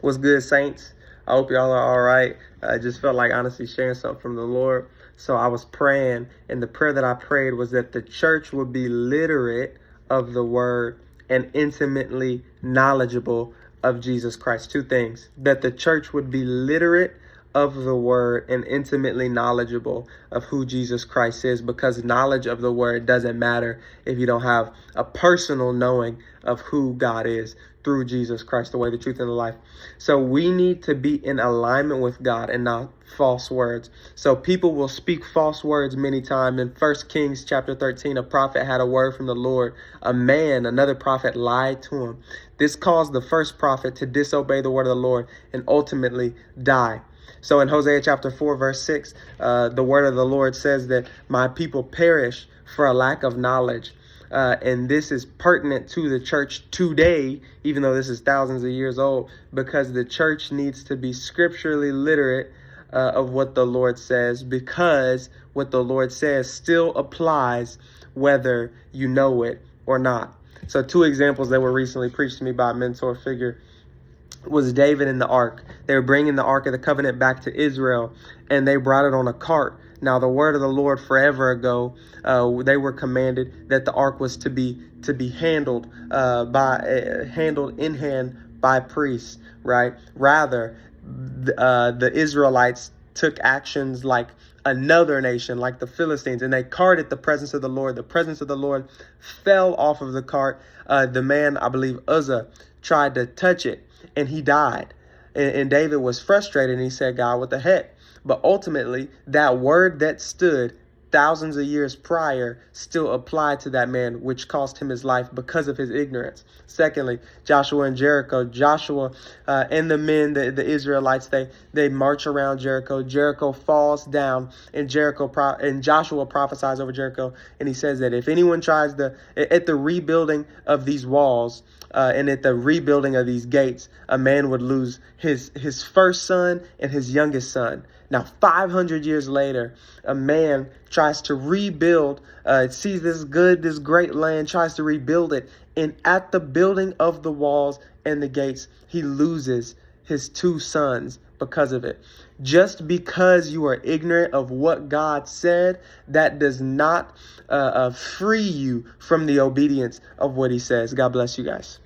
What's good, saints? I hope y'all are all right. I just felt like honestly sharing something from the Lord. So I was praying, and the prayer that I prayed was that the church would be literate of the word and intimately knowledgeable of Jesus Christ. Two things: that the church would be literate of the word and intimately knowledgeable of who Jesus Christ is, because knowledge of the word doesn't matter if you don't have a personal knowing of who God is through Jesus Christ, the way, the truth, and the life. So we need to be in alignment with God and not false words. So people will speak false words many times. In 1 Kings chapter 13, a prophet had a word from the Lord. Another prophet lied to him. This caused the first prophet to disobey the word of the Lord and ultimately die. So in Hosea chapter 4, verse 6, the word of the Lord says that my people perish for a lack of knowledge. And this is pertinent to the church today, even though this is thousands of years old, because the church needs to be scripturally literate of what the Lord says, because what the Lord says still applies whether you know it or not. So two examples that were recently preached to me by a mentor figure was David and the ark. They were bringing the ark of the covenant back to Israel, and they brought it on a cart. Now, the word of the Lord forever ago, they were commanded that the ark was to be handled handled in hand by priests, right? Rather, the Israelites took actions like another nation, like the Philistines, and they carted the presence of the Lord. The presence of the Lord fell off of the cart. The man, I believe Uzzah, tried to touch it, and he died. And David was frustrated, and he said, God, what the heck? But ultimately, that word that stood thousands of years prior still applied to that man, which cost him his life because of his ignorance. Secondly, Joshua and Jericho. Joshua and the men, the Israelites, they march around Jericho. Jericho falls down, and Joshua prophesies over Jericho, and he says that if anyone tries at the rebuilding of these walls and at the rebuilding of these gates, a man would lose his first son and his youngest son. Now, 500 years later, a man tries to rebuild, sees this great land, tries to rebuild it. And at the building of the walls and the gates, he loses his two sons because of it. Just because you are ignorant of what God said, that does not free you from the obedience of what he says. God bless you guys.